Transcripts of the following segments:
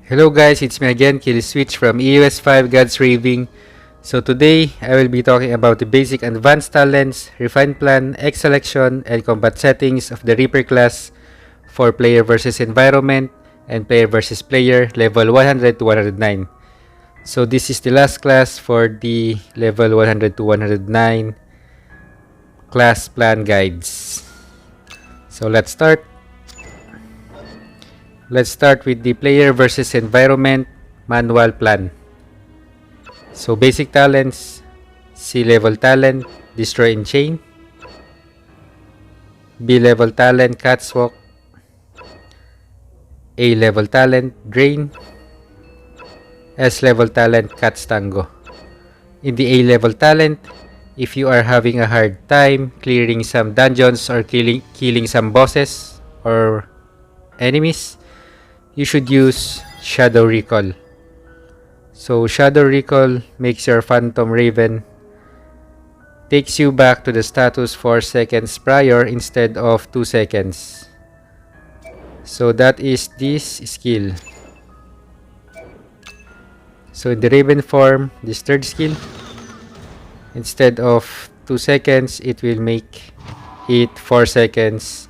Hello guys, it's me again, KillSwitch from EOS 5 God's Raving. So today, I will be talking about the basic advanced talents, refined plan, X selection, and combat settings of the Reaper class for player versus environment and player versus player level 100 to 109. So this is the last class for the level 100 to 109 class plan guides. So let's start. Let's start with the player versus environment manual plan. So basic talents, C level talent, destroy and chain. B level talent, cat's walk. A level talent, drain. S level talent, cat's tango. In the A level talent, if you are having a hard time clearing some dungeons or killing some bosses or enemies, you should use Shadow Recall. So Shadow Recall makes your Phantom Raven takes you back to the status 4 seconds prior instead of 2 seconds. So that is this skill. So in the Raven form, this third skill, instead of 2 seconds, it will make it 4 seconds.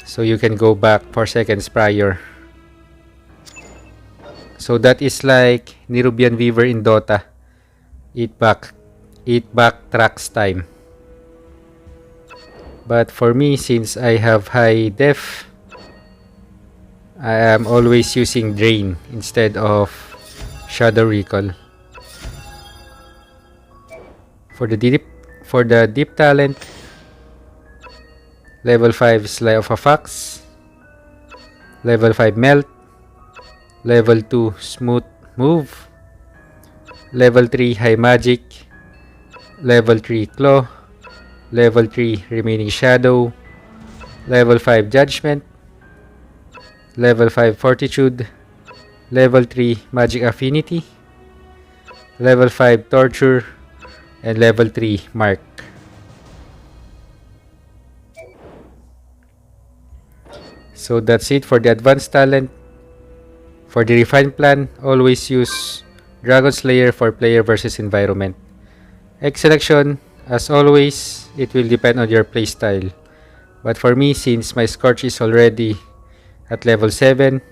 So you can go back 4 seconds prior. So that is like Nerubian Weaver in Dota. It backtracks time. But for me, since I have high def, I am always using Drain instead of Shadow Recall. For the deep talent, level 5 Sleight of a Fox, level 5 Melt, level 2 Smooth Move, level 3 High Magic, level 3 Claw, level 3 Remaining Shadow, level 5 Judgment, level 5 Fortitude, level 3 Magic Affinity, level 5 Torture, and level 3 Mark. So that's it for the advanced talent. For the refined plan, always use Dragon Slayer for player versus environment. X selection, as always, it will depend on your playstyle. But for me, since my Scorch is already at level 7,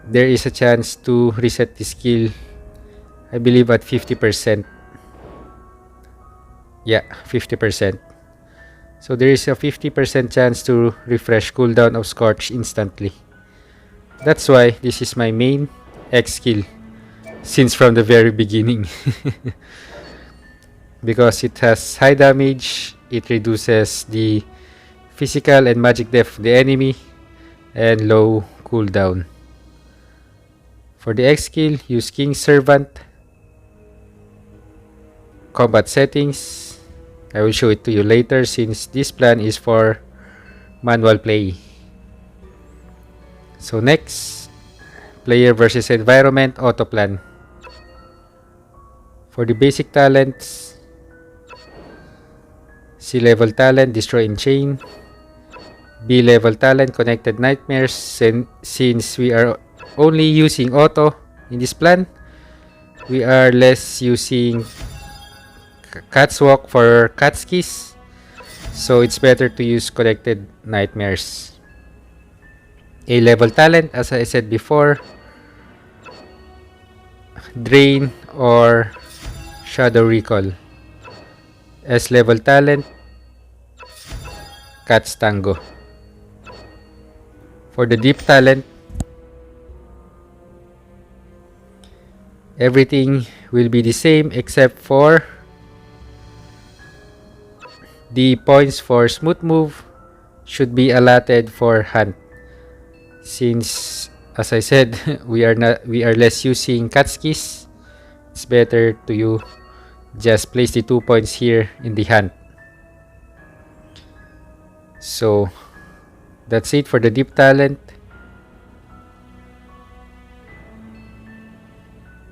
there is a chance to reset the skill, I believe at 50%. Yeah, 50%. So there is a 50% chance to refresh cooldown of Scorch instantly. That's why this is my main X skill since from the very beginning. Because it has high damage, it reduces the physical and magic def of the enemy, and low cooldown. For the X skill, use King's Servant. Combat settings, I will show it to you later since this plan is for manual play. So next, player versus environment auto plan. For the basic talents, C level talent, destroy and chain. B level talent, connected nightmares. Since we are only using auto in this plan, we are less using cat's walk for cat's kiss, so it's better to use connected nightmares. A level talent, as I said before, drain or shadow recall. S level talent, cat's tango. For the deep talent, everything will be the same except for the points for smooth move should be allotted for hunt. Since, as I said, we are less using cat's kiss, it's better to you just place the 2 points here in the hunt. So that's it for the deep talent.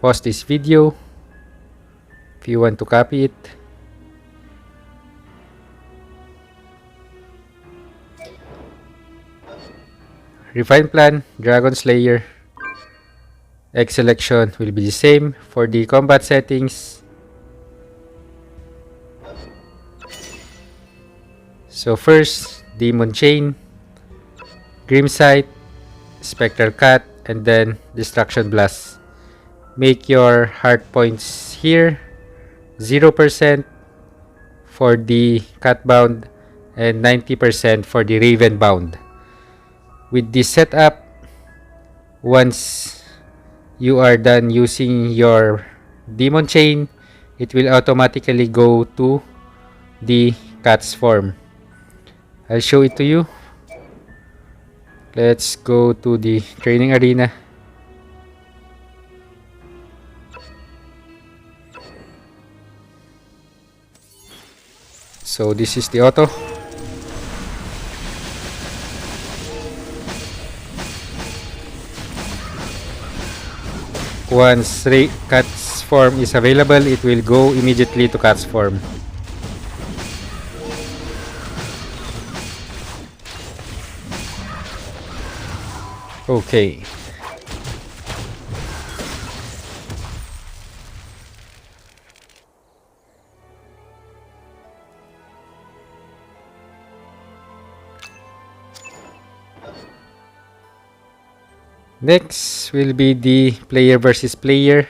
Pause this video if you want to copy it. refine plan, Dragon Slayer. Egg selection will be the same. For the combat settings, so first, Demon Chain, Grim Sight, Spectral Cat, and then Destruction Blast. Make your heart points here 0% for the Cat Bound and 90% for the Raven Bound. With this setup, once you are done using your Demon Chain, it will automatically go to the cat's form. I'll show it to you. Let's go to the training arena. So this is the auto. Once cat's form is available, it will go immediately to cat's form. Okay. Next will be the player versus player.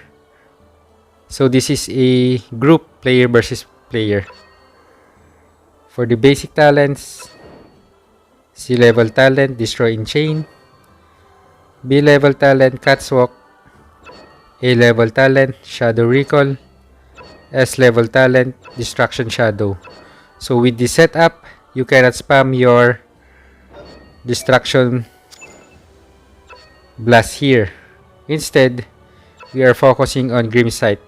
So this is a group player versus player. For the basic talents, C level talent, Destroy in Chain. B level talent, Cat's Walk. A level talent, Shadow Recall. S level talent, Destruction Shadow. So with this setup, you cannot spam your Destruction Blast here. Instead, we are focusing on Grim Sight.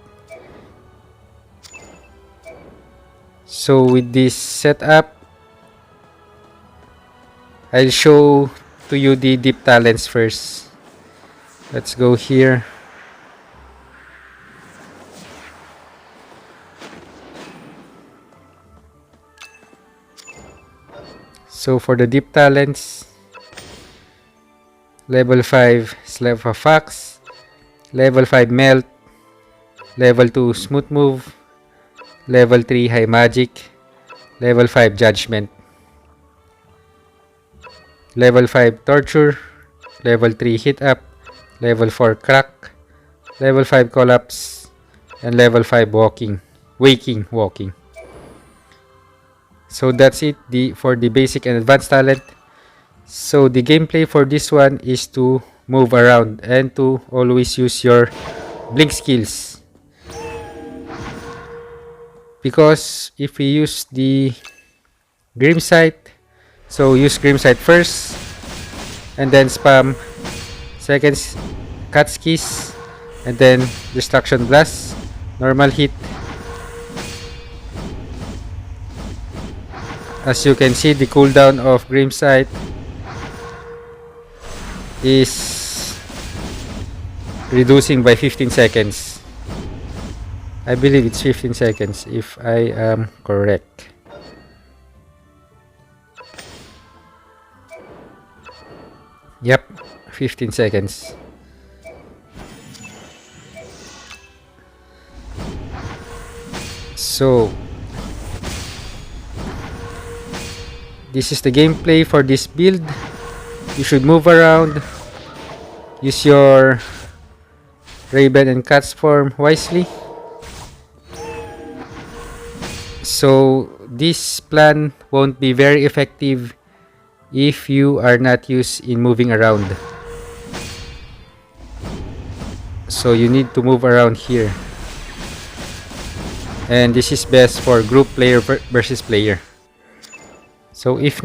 So with this setup, I'll show to you the deep talents first. Let's go here. So for the deep talents, level 5 Slap of Fox, level 5 Melt, level 2 Smooth Move, level 3 High Magic, level 5 Judgment, level 5 Torture, level 3 Hit Up, level 4 Crack, level 5 Collapse, and level 5 Waking Walking. So that's it for the basic and advanced talent. So the gameplay for this one is to move around and to always use your blink skills. Because if we use the Grim Sight, so use Grim Sight first and then spam second Cat's Kiss and then Destruction Blast, normal hit. As you can see, the cooldown of Grim Sight is reducing by 15 seconds. I believe it's 15 seconds if I am correct. Yep, 15 seconds. So this is the gameplay for this build. You should move around, use your Raven and Cat's form wisely. So this plan won't be very effective if you are not used in moving around. So you need to move around here. And this is best for group player versus player. So if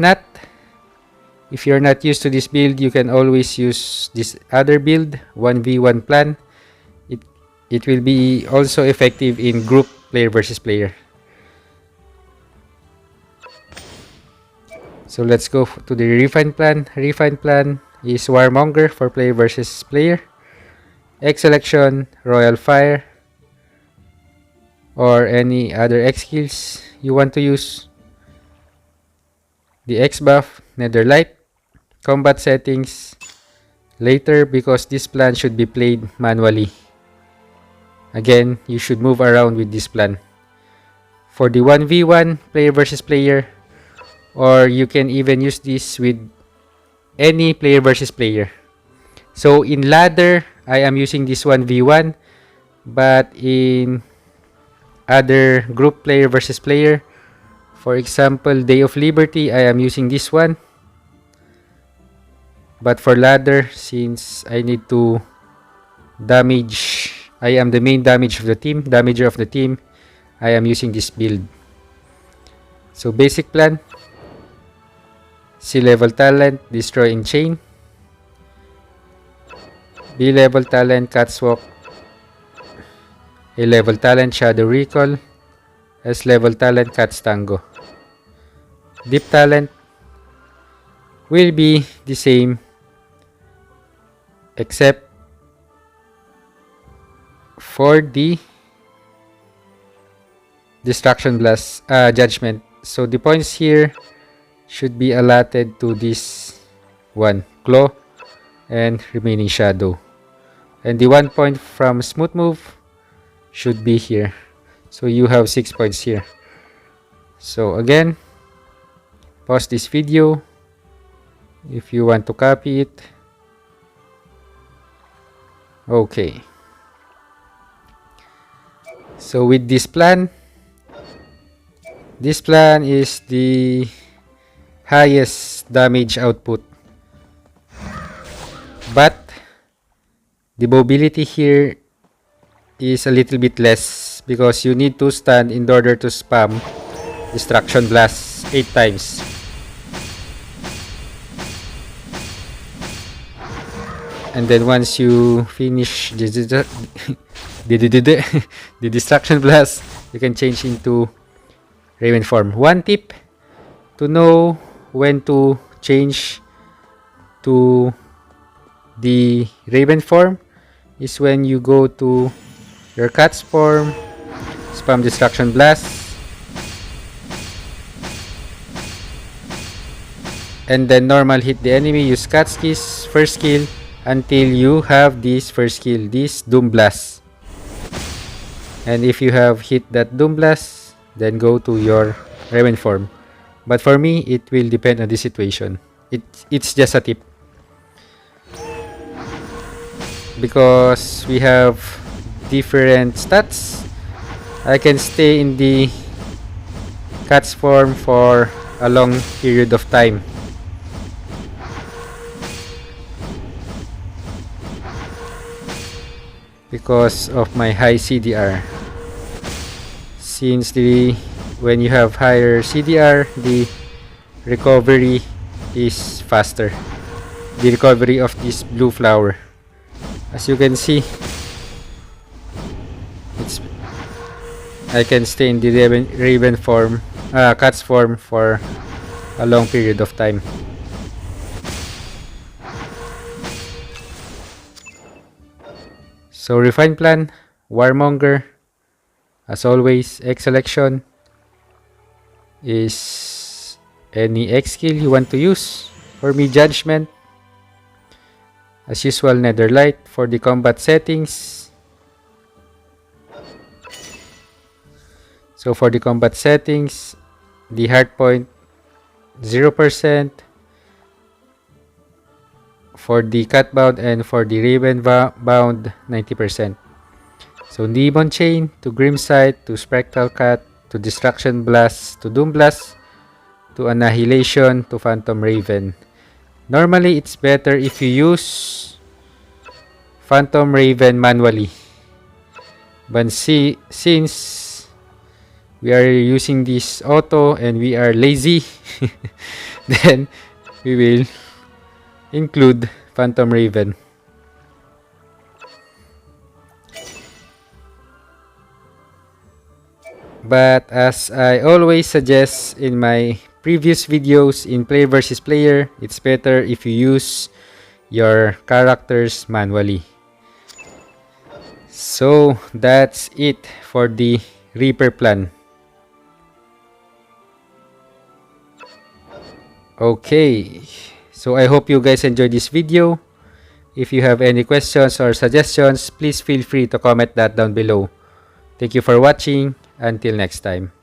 you're not used to this build, you can always use this other build, 1v1 plan. It will be also effective in group player versus player. So let's go to the refine plan. Refine plan is Warmonger for player versus player. X selection, Royal Fire, or any other X skills you want to use. The X buff, Netherlight. Combat settings, later because this plan should be played manually. Again, you should move around with this plan. For the 1v1 player versus player, or you can even use this with any player versus player. So in ladder, I am using this 1v1, but in other group player versus player, for example, Day of Liberty, I am using this one. But for ladder, since I need to damage, I am the main damager of the team, I am using this build. So basic plan, C level talent, destroy in chain. B level talent, catwalk. A level talent, shadow recall. S level talent, cat's tango. Deep talent will be the same except for the distraction blast judgment. So the points here should be allotted to this one, claw and remaining shadow. And the 1 point from smooth move should be here. So you have 6 points here. So again, pause this video if you want to copy it. Okay. So with this plan is the highest damage output. But the mobility here is a little bit less because you need to stand in order to spam Distraction Blast 8 times. And then once you finish the Distraction Blast, you can change into Raven form. One tip to know when to change to the Raven form is when you go to your cat's form, spam Distraction Blast, and then normal hit the enemy, use cat's keys, first skill, until you have this first skill, this Doom Blast. And if you have hit that Doom Blast, then go to your Raven form. But for me, it will depend on the situation. It's just a tip. Because we have different stats, I can stay in the cat's form for a long period of time. Because of my high CDR. Since when you have higher CDR, the recovery is faster. The recovery of this blue flower. As you can see, I can stay in the Raven form, cat's form for a long period of time. So refine plan, Warmonger, as always, X selection is any X skill you want to use. For me, Judgment. As usual, Netherlight. For the combat settings, so for the combat settings, the hardpoint 0%. For the cat bound and for the Raven bound 90%. So Demon Chain to Grimsight to Spectral Cat to Distraction Blast to Doom Blast to Annihilation to Phantom Raven. Normally it's better if you use Phantom Raven manually. But since we are using this auto and we are lazy, then we will include Phantom Raven. But as I always suggest in my previous videos in player versus player, it's better if you use your characters manually. So that's it for the Reaper plan. Okay. So I hope you guys enjoyed this video. If you have any questions or suggestions, please feel free to comment that down below. Thank you for watching. Until next time.